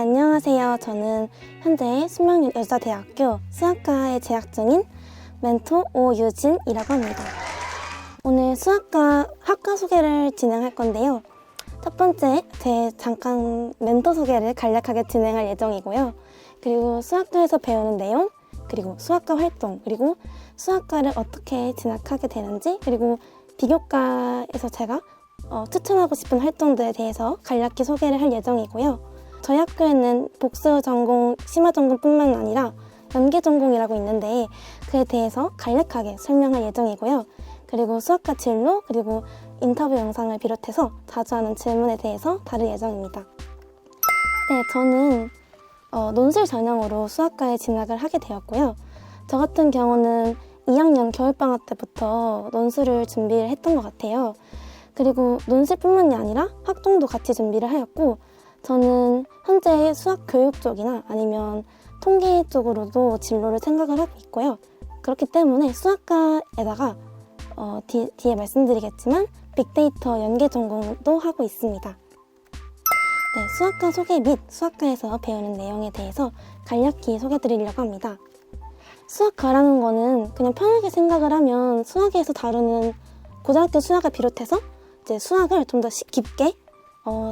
안녕하세요. 저는 현재 숙명여자대학교 수학과에 재학 중인 멘토 오유진이라고 합니다. 오늘 수학과 학과 소개를 진행할 건데요. 첫 번째, 잠깐 멘토 소개를 간략하게 진행할 예정이고요. 그리고 수학과에서 배우는 내용, 그리고 수학과 활동, 그리고 수학과를 어떻게 진학하게 되는지, 그리고 비교과에서 제가 추천하고 싶은 활동들에 대해서 간략히 소개를 할 예정이고요. 저희 학교에는 복수 전공, 심화 전공뿐만 아니라 연계 전공이라고 있는데 그에 대해서 간략하게 설명할 예정이고요. 그리고 수학과 진로, 그리고 인터뷰 영상을 비롯해서 자주 하는 질문에 대해서 다룰 예정입니다. 네, 저는 논술 전형으로 수학과에 진학을 하게 되었고요. 저 같은 경우는 2학년 겨울방학 때부터 논술을 준비를 했던 것 같아요. 그리고 논술뿐만이 아니라 학종도 같이 준비를 하였고, 저는 현재 수학 교육 쪽이나 아니면 통계 쪽으로도 진로를 생각을 하고 있고요. 그렇기 때문에 수학과에다가 뒤에 말씀드리겠지만 빅데이터 연계 전공도 하고 있습니다. 네, 수학과 소개 및 수학과에서 배우는 내용에 대해서 간략히 소개드리려고 합니다. 수학과라는 거는 그냥 편하게 생각을 하면 수학에서 다루는 고등학교 수학을 비롯해서 이제 수학을 좀 더 깊게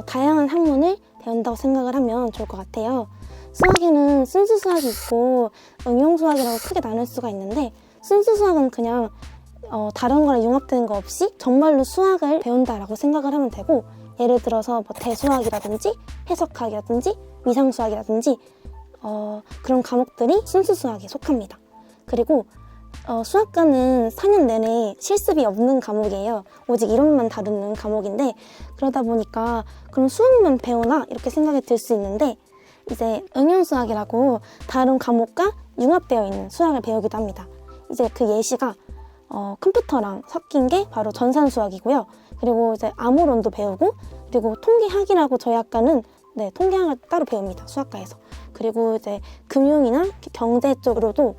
다양한 학문을 배운다고 생각을 하면 좋을 것 같아요. 수학에는 순수 수학이 있고 응용 수학이라고 크게 나눌 수가 있는데, 순수 수학은 그냥 다른 거랑 융합되는 거 없이 정말로 수학을 배운다라고 생각을 하면 되고, 예를 들어서 뭐 대수학이라든지 해석학이라든지 위상수학이라든지 그런 과목들이 순수 수학에 속합니다. 그리고 수학과는 4년 내내 실습이 없는 과목이에요. 오직 이론만 다루는 과목인데, 그러다 보니까 그럼 수학만 배우나 이렇게 생각이 들 수 있는데, 이제 응용수학이라고 다른 과목과 융합되어 있는 수학을 배우기도 합니다. 이제 그 예시가 컴퓨터랑 섞인 게 바로 전산수학이고요. 그리고 이제 암호론도 배우고, 그리고 통계학이라고 저희 학과는 통계학을 따로 배웁니다. 수학과에서. 그리고 이제 금융이나 경제 쪽으로도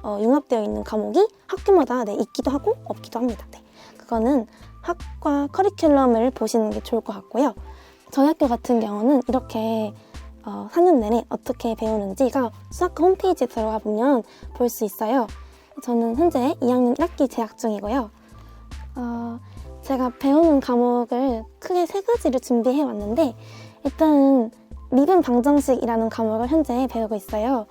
융합되어 있는 과목이 학교마다 있기도 하고 없기도 합니다. 그거는 학과 커리큘럼을 보시는 게 좋을 것 같고요. 저희 학교 같은 경우는 이렇게 4년 내내 어떻게 배우는지가 수학과 홈페이지에 들어가 보면 볼 수 있어요. 저는 현재 2학년 1학기 재학 중이고요. 제가 배우는 과목을 크게 3가지를 준비해 왔는데, 일단 미분 방정식이라는 과목을 현재 배우고 있어요.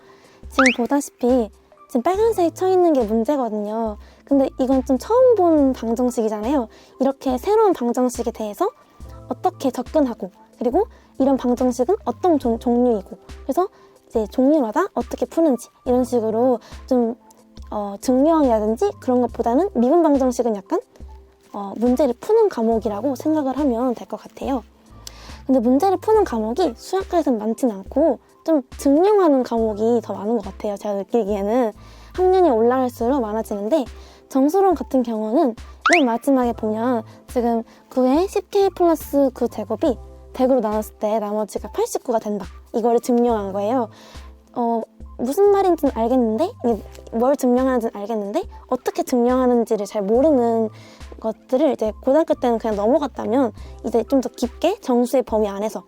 지금 보다시피 지금 빨간색 쳐 있는 게 문제거든요. 근데 이건 좀 처음 본 방정식이잖아요. 이렇게 새로운 방정식에 대해서 어떻게 접근하고, 그리고 이런 방정식은 어떤 종류이고, 그래서 이제 종류마다 어떻게 푸는지, 이런 식으로 좀 증명이라든지 그런 것보다는 미분 방정식은 약간 문제를 푸는 과목이라고 생각을 하면 될 것 같아요. 근데 문제를 푸는 과목이 수학과에서는 많지는 않고 좀 증명하는 과목이 더 많은 것 같아요. 제가 느끼기에는 학년이 올라갈수록 많아지는데, 정수론 같은 경우는 맨 마지막에 보면 지금 9에 10k 플러스 9 제곱이 100으로 나눴을 때 나머지가 89가 된다. 이거를 증명한 거예요. 무슨 말인지는 알겠는데, 뭘 증명하는지는 알겠는데 어떻게 증명하는지를 잘 모르는 것들을 이제 고등학교 때는 그냥 넘어갔다면, 이제 좀 더 깊게 정수의 범위 안에서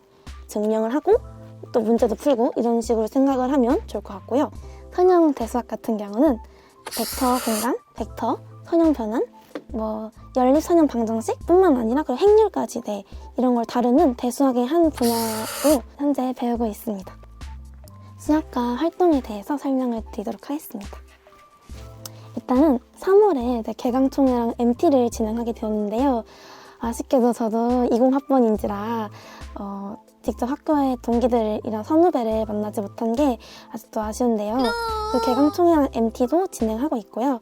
증명을 하고 또 문제도 풀고 이런 식으로 생각을 하면 좋을 것 같고요. 선형 대수학 같은 경우는 벡터 공간, 벡터, 선형 변환, 연립 선형 방정식 뿐만 아니라 그 행렬까지 이런 걸 다루는 대수학의 한 분야로 현재 배우고 있습니다. 수학과 활동에 대해서 설명을 드리도록 하겠습니다. 일단은 3월에 개강총회랑 MT를 진행하게 되었는데요. 아쉽게도 저도 20학번인지라 직접 학교의 동기들이랑 선후배를 만나지 못한 게 아직도 아쉬운데요. 그 개강총회랑 MT도 진행하고 있고요.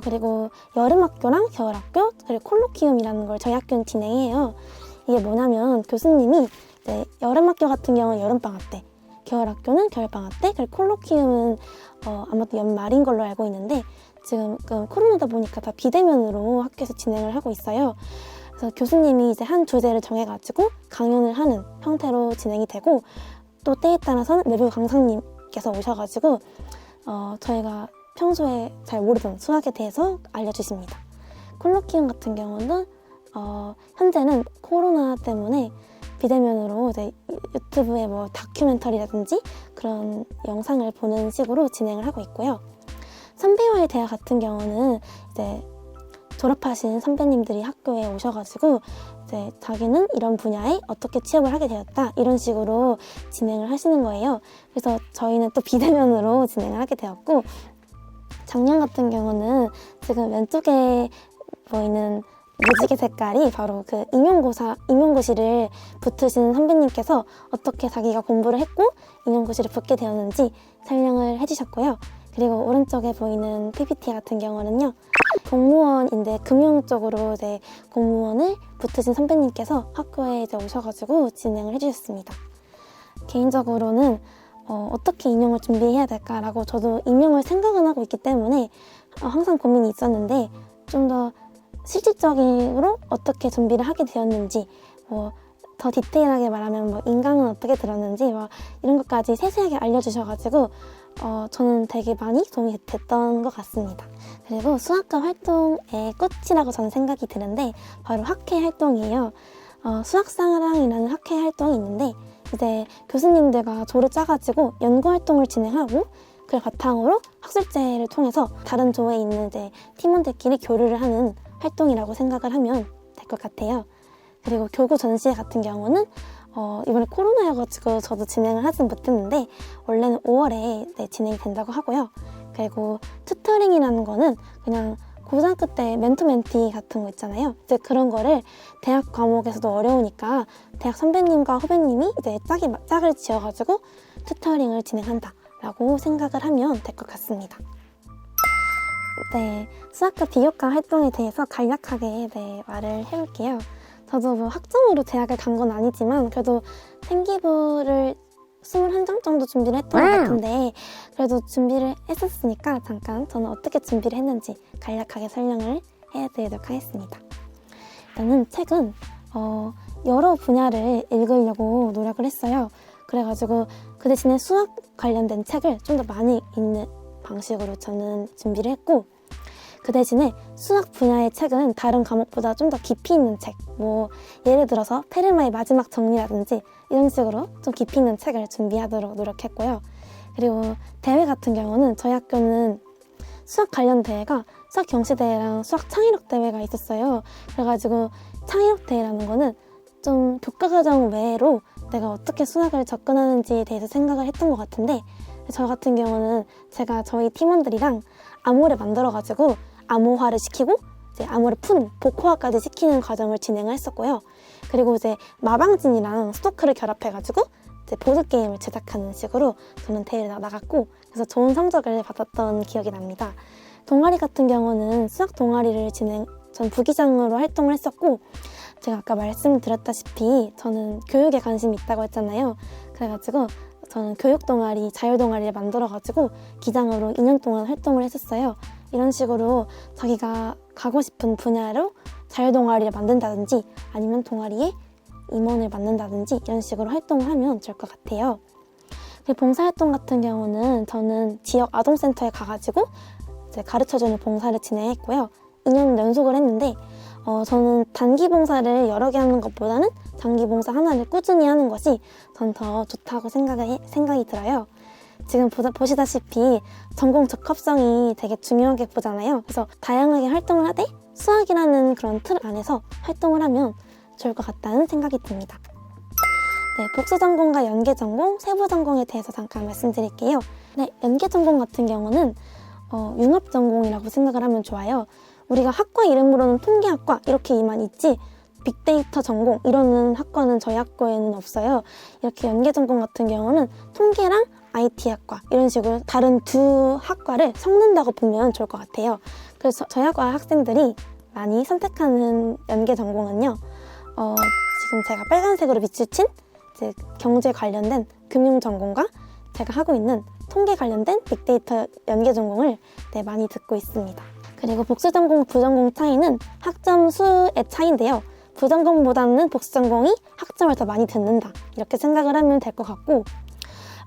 그리고 여름학교랑 겨울학교, 그리고 콜로키움이라는 걸 저희 학교는 진행해요. 이게 뭐냐면 교수님이 여름학교 같은 경우는 여름방학 때, 겨울학교는 겨울방학 때, 그리고 콜로키움은 아마도 연말인 걸로 알고 있는데, 지금 코로나다 보니까 다 비대면으로 학교에서 진행을 하고 있어요. 그래서 교수님이 이제 한 주제를 정해가지고 강연을 하는 형태로 진행이 되고, 또 때에 따라서는 외부 강사님께서 오셔가지고 저희가 평소에 잘 모르던 수학에 대해서 알려주십니다. 콜로키움 같은 경우는 현재는 코로나 때문에 비대면으로 이제 유튜브에 뭐 다큐멘터리라든지 그런 영상을 보는 식으로 진행을 하고 있고요. 선배와의 대화 같은 경우는 이제 졸업하신 선배님들이 학교에 오셔가지고 이제 자기는 이런 분야에 어떻게 취업을 하게 되었다 이런 식으로 진행을 하시는 거예요. 그래서 저희는 또 비대면으로 진행을 하게 되었고, 작년 같은 경우는 지금 왼쪽에 보이는 무지개 색깔이 바로 그 임용고시를 붙으신 선배님께서 어떻게 자기가 공부를 했고 임용고시를 붙게 되었는지 설명을 해주셨고요. 그리고 오른쪽에 보이는 PPT 같은 경우는요, 공무원인데 금융 쪽으로 이제 공무원을 붙으신 선배님께서 학교에 이제 오셔가지고 진행을 해주셨습니다. 개인적으로는 어떻게 임용을 준비해야 될까라고 저도 임용을 생각은 하고 있기 때문에 항상 고민이 있었는데, 좀 더 실질적으로 어떻게 준비를 하게 되었는지, 더 디테일하게 말하면 인강은 어떻게 들었는지 이런 것까지 세세하게 알려주셔가지고 저는 되게 많이 도움이 됐던 것 같습니다. 그리고 수학과 활동의 꽃이라고 저는 생각이 드는데 바로 학회 활동이에요. 수학사랑이라는 학회 활동이 있는데 이제 교수님들과 조를 짜가지고 연구 활동을 진행하고 그걸 바탕으로 학술제를 통해서 다른 조에 있는 이제 팀원들끼리 교류를 하는 활동이라고 생각을 하면 될 것 같아요. 그리고 교구 전시회 같은 경우는 이번에 코로나여가지고 저도 진행을 하진 못했는데 원래는 5월에 진행이 된다고 하고요. 그리고 튜터링이라는 거는 그냥 고등학교 때 멘토 멘티 같은 거 있잖아요. 이제 그런 거를 대학 과목에서도 어려우니까 대학 선배님과 후배님이 이제 짝을 지어가지고 튜터링을 진행한다라고 생각을 하면 될 것 같습니다. 네, 수학과 비교과 활동에 대해서 간략하게 말을 해볼게요. 저도 뭐 학점으로 대학을 간 건 아니지만 그래도 생기부를 21장 정도 준비를 했던 것 같은데 그래도 준비를 했었으니까 잠깐 저는 어떻게 준비를 했는지 간략하게 설명을 해드리도록 하겠습니다. 일단은 책은 여러 분야를 읽으려고 노력을 했어요. 그래가지고 그 대신에 수학 관련된 책을 좀 더 많이 읽는 방식으로 저는 준비를 했고, 그 대신에 수학 분야의 책은 다른 과목보다 좀 더 깊이 있는 책, 예를 들어서 페르마의 마지막 정리라든지 이런 식으로 좀 깊이 있는 책을 준비하도록 노력했고요. 그리고 대회 같은 경우는 저희 학교는 수학 관련 대회가 수학 경시대회랑 수학 창의력 대회가 있었어요. 그래가지고 창의력 대회라는 거는 좀 교과과정 외로 내가 어떻게 수학을 접근하는지에 대해서 생각을 했던 것 같은데, 저 같은 경우는 제가 저희 팀원들이랑 암호를 만들어가지고 암호화를 시키고 이제 암호를 푸는 복호화까지 시키는 과정을 진행을 했었고요. 그리고 이제 마방진이랑 스토크를 결합해가지고 이제 보드게임을 제작하는 식으로 저는 대회에 나갔고, 그래서 좋은 성적을 받았던 기억이 납니다. 동아리 같은 경우는 수학 동아리를 전 부기장으로 활동을 했었고, 제가 아까 말씀드렸다시피 저는 교육에 관심이 있다고 했잖아요. 그래가지고 저는 교육 동아리, 자율 동아리를 만들어가지고 기장으로 2년 동안 활동을 했었어요. 이런 식으로 자기가 가고 싶은 분야로 자율 동아리를 만든다든지 아니면 동아리에 임원을 맡는다든지 이런 식으로 활동을 하면 좋을 것 같아요. 그리고 봉사활동 같은 경우는 저는 지역 아동센터에 가가지고 이제 가르쳐주는 봉사를 진행했고요. 2년 연속을 했는데 저는 단기 봉사를 여러 개 하는 것보다는 장기 봉사 하나를 꾸준히 하는 것이 전 더 좋다고 생각이 들어요. 지금 보시다시피 전공 적합성이 되게 중요하게 보잖아요. 그래서 다양하게 활동을 하되 수학이라는 그런 틀 안에서 활동을 하면 좋을 것 같다는 생각이 듭니다. 네, 복수 전공과 연계 전공, 세부 전공에 대해서 잠깐 말씀드릴게요. 네, 연계 전공 같은 경우는 융합 전공이라고 생각을 하면 좋아요. 우리가 학과 이름으로는 통계학과 이렇게만 있지 빅데이터 전공 이러는 학과는 저희 학교에는 없어요. 이렇게 연계 전공 같은 경우는 통계랑 IT학과 이런 식으로 다른 두 학과를 섞는다고 보면 좋을 것 같아요. 그래서 저희 학과 학생들이 많이 선택하는 연계 전공은요. 지금 제가 빨간색으로 비추친 이제 경제 관련된 금융 전공과 제가 하고 있는 통계 관련된 빅데이터 연계 전공을 많이 듣고 있습니다. 그리고 복수전공, 부전공 차이는 학점 수의 차이인데요. 부전공보다는 복수전공이 학점을 더 많이 듣는다 이렇게 생각을 하면 될 것 같고,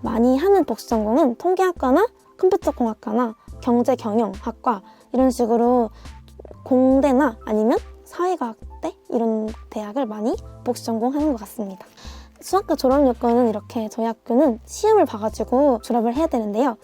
많이 하는 복수전공은 통계학과나 컴퓨터공학과나 경제경영학과 이런 식으로 공대나 아니면 사회과학대 이런 대학을 많이 복수전공하는 것 같습니다. 수학과 졸업 요건은 이렇게 저희 학교는 시험을 봐가지고 졸업을 해야 되는데요.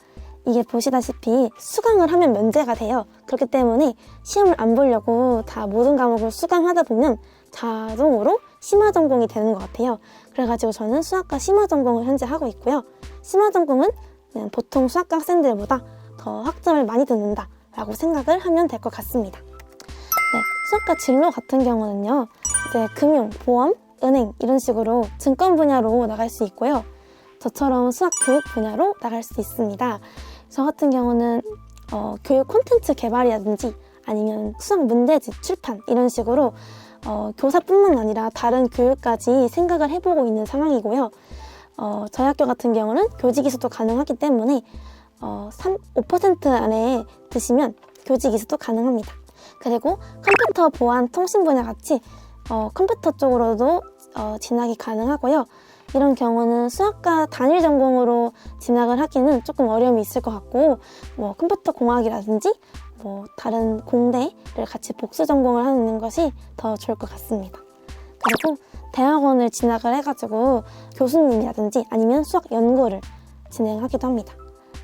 이게 보시다시피 수강을 하면 면제가 돼요. 그렇기 때문에 시험을 안 보려고 다 모든 과목을 수강하다 보면 자동으로 심화전공이 되는 것 같아요. 그래가지고 저는 수학과 심화전공을 현재 하고 있고요. 심화전공은 그냥 보통 수학과 학생들보다 더 학점을 많이 듣는다 라고 생각을 하면 될 것 같습니다. 네, 수학과 진로 같은 경우는요, 이제 금융, 보험, 은행 이런 식으로 증권 분야로 나갈 수 있고요. 저처럼 수학 교육 분야로 나갈 수 있습니다. 저 같은 경우는 교육 콘텐츠 개발이라든지 아니면 수학 문제집 출판 이런 식으로 교사뿐만 아니라 다른 교육까지 생각을 해보고 있는 상황이고요. 저희 학교 같은 경우는 교직 이수도 가능하기 때문에 5% 안에 드시면 교직 이수도 가능합니다. 그리고 컴퓨터 보안 통신 분야 같이 컴퓨터 쪽으로도 진학이 가능하고요. 이런 경우는 수학과 단일 전공으로 진학을 하기는 조금 어려움이 있을 것 같고, 뭐 컴퓨터 공학이라든지 뭐 다른 공대를 같이 복수 전공을 하는 것이 더 좋을 것 같습니다. 그리고 대학원을 진학을 해가지고 교수님이라든지 아니면 수학 연구를 진행하기도 합니다.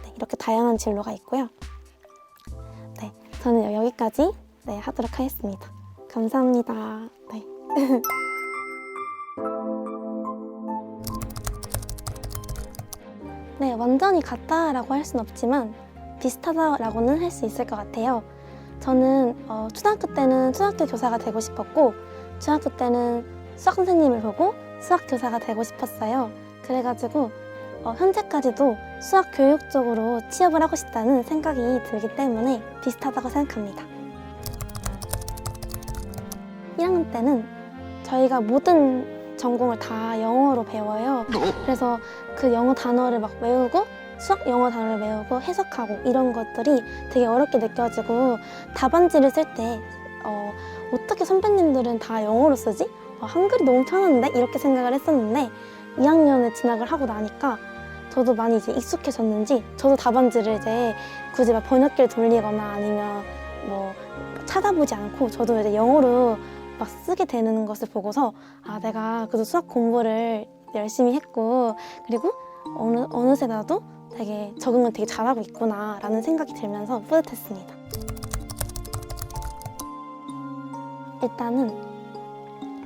네, 이렇게 다양한 진로가 있고요. 네, 저는 여기까지 하도록 하겠습니다. 감사합니다. 네. 네, 완전히 같다라고 할 순 없지만 비슷하다라고는 할 수 있을 것 같아요. 저는 초등학교 때는 수학교 교사가 되고 싶었고, 중학교 때는 수학 선생님을 보고 수학 교사가 되고 싶었어요. 그래가지고 현재까지도 수학 교육 쪽으로 취업을 하고 싶다는 생각이 들기 때문에 비슷하다고 생각합니다. 1학년 때는 저희가 모든 전공을 다 영어로 배워요. 그래서 그 영어 단어를 막 외우고 수학 영어 단어를 외우고 해석하고 이런 것들이 되게 어렵게 느껴지고, 답안지를 쓸 때 어떻게 선배님들은 다 영어로 쓰지? 한글이 너무 편한데? 이렇게 생각을 했었는데 2학년에 진학을 하고 나니까 저도 많이 이제 익숙해졌는지 저도 답안지를 이제 굳이 막 번역기를 돌리거나 아니면 뭐 찾아보지 않고 저도 이제 영어로 막 쓰게 되는 것을 보고서 내가 그래도 수학 공부를 열심히 했고, 그리고 어느새 나도 되게 적응을 되게 잘하고 있구나 라는 생각이 들면서 뿌듯했습니다. 일단은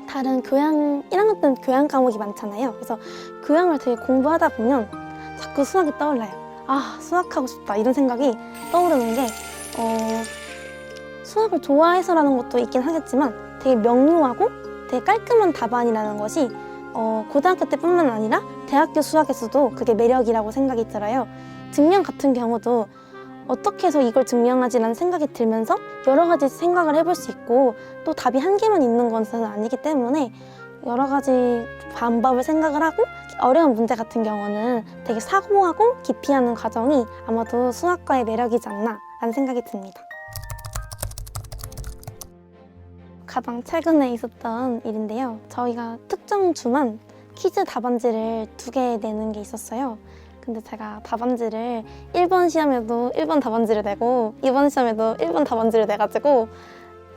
다른 1학년 때는 교양 과목이 많잖아요. 그래서 교양을 되게 공부하다 보면 자꾸 수학이 떠올라요. 수학하고 싶다 이런 생각이 떠오르는 게 수학을 좋아해서라는 것도 있긴 하겠지만 되게 명료하고 되게 깔끔한 답안이라는 것이 고등학교 때뿐만 아니라 대학교 수학에서도 그게 매력이라고 생각이 들어요. 증명 같은 경우도 어떻게 해서 이걸 증명하지라는 생각이 들면서 여러 가지 생각을 해볼 수 있고, 또 답이 한 개만 있는 것은 아니기 때문에 여러 가지 방법을 생각을 하고, 어려운 문제 같은 경우는 되게 사고하고 깊이하는 과정이 아마도 수학과의 매력이지 않나 라는 생각이 듭니다. 가장 최근에 있었던 일인데요. 저희가 특정 주만 퀴즈 답안지를 2개 내는 게 있었어요. 근데 제가 답안지를 1번 시험에도 1번 답안지를 내고 2번 시험에도 1번 답안지를 내가지고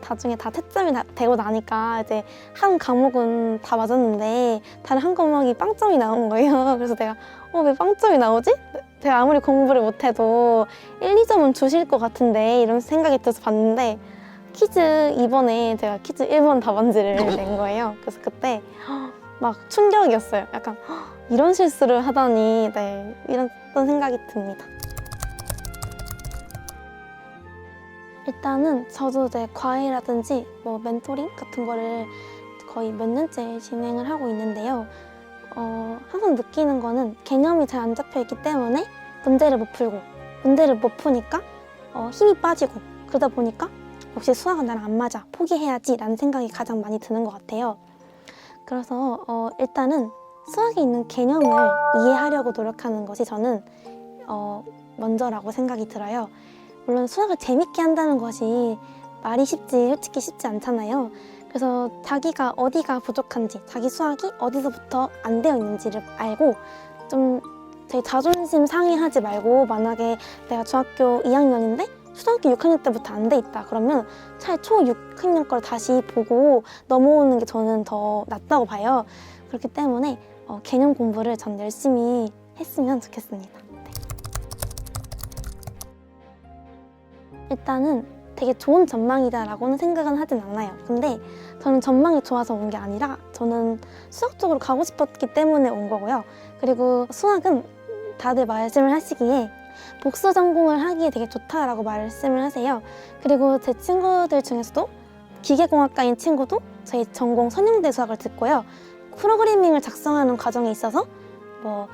나중에 다 채점이 되고 나니까 이제 한 과목은 다 맞았는데 다른 한 과목이 빵점이 나온 거예요. 그래서 내가 왜 빵점이 나오지? 제가 아무리 공부를 못해도 1, 2점은 주실 것 같은데 이런 생각이 들어서 봤는데 퀴즈 이번에 제가 퀴즈 1번 답안지를 낸 거예요. 그래서 그때 막 충격이었어요. 약간 이런 실수를 하다니, 이런 생각이 듭니다. 일단은 저도 이제 과외라든지 뭐 멘토링 같은 거를 거의 몇 년째 진행을 하고 있는데요. 항상 느끼는 거는 개념이 잘 안 잡혀 있기 때문에 문제를 못 풀고, 문제를 못 푸니까 힘이 빠지고, 그러다 보니까 역시 수학은 나랑 안 맞아, 포기해야지 라는 생각이 가장 많이 드는 것 같아요. 그래서 일단은 수학에 있는 개념을 이해하려고 노력하는 것이 저는 먼저라고 생각이 들어요. 물론 수학을 재밌게 한다는 것이 말이 솔직히 쉽지 않잖아요. 그래서 자기가 어디가 부족한지, 자기 수학이 어디서부터 안 되어 있는지를 알고 좀 되게 자존심 상해하지 말고, 만약에 내가 중학교 2학년인데 초등학교 6학년 때부터 안 돼 있다 그러면 차라리 초 6학년 걸 다시 보고 넘어오는 게 저는 더 낫다고 봐요. 그렇기 때문에 개념 공부를 전 열심히 했으면 좋겠습니다. 네. 일단은 되게 좋은 전망이다라고는 생각은 하진 않아요. 근데 저는 전망이 좋아서 온 게 아니라 저는 수학 쪽으로 가고 싶었기 때문에 온 거고요. 그리고 수학은 다들 말씀을 하시기에 복수 전공을 하기에 되게 좋다라고 말씀을 하세요. 그리고 제 친구들 중에서도 기계공학과인 친구도 저희 전공 선형대 수학을 듣고요. 프로그래밍을 작성하는 과정에 있어서 뭐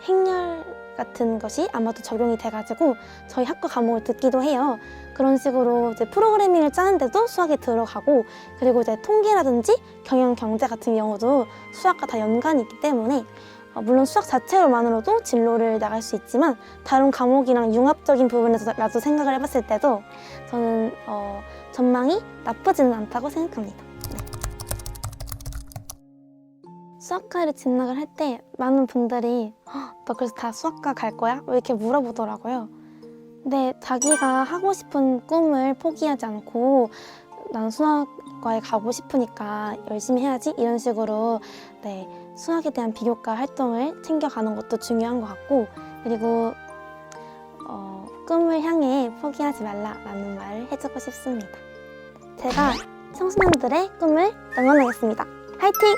행렬 같은 것이 아마도 적용이 돼가지고 저희 학과 과목을 듣기도 해요. 그런 식으로 이제 프로그래밍을 짜는데도 수학이 들어가고, 그리고 이제 통계라든지 경영, 경제 같은 경우도 수학과 다 연관이 있기 때문에 물론 수학 자체로만으로도 진로를 나갈 수 있지만 다른 과목이랑 융합적인 부분에서라도 생각을 해봤을 때도 저는 전망이 나쁘지는 않다고 생각합니다. 네. 수학과를 진학을 할 때 많은 분들이 너 그래서 다 수학과 갈 거야? 왜 이렇게 물어보더라고요. 근데 자기가 하고 싶은 꿈을 포기하지 않고 난 수학과에 가고 싶으니까 열심히 해야지 이런 식으로 네, 수학에 대한 비교과 활동을 챙겨가는 것도 중요한 것 같고, 그리고 꿈을 향해 포기하지 말라라는 말을 해주고 싶습니다. 제가 청소년들의 꿈을 응원하겠습니다. 화이팅!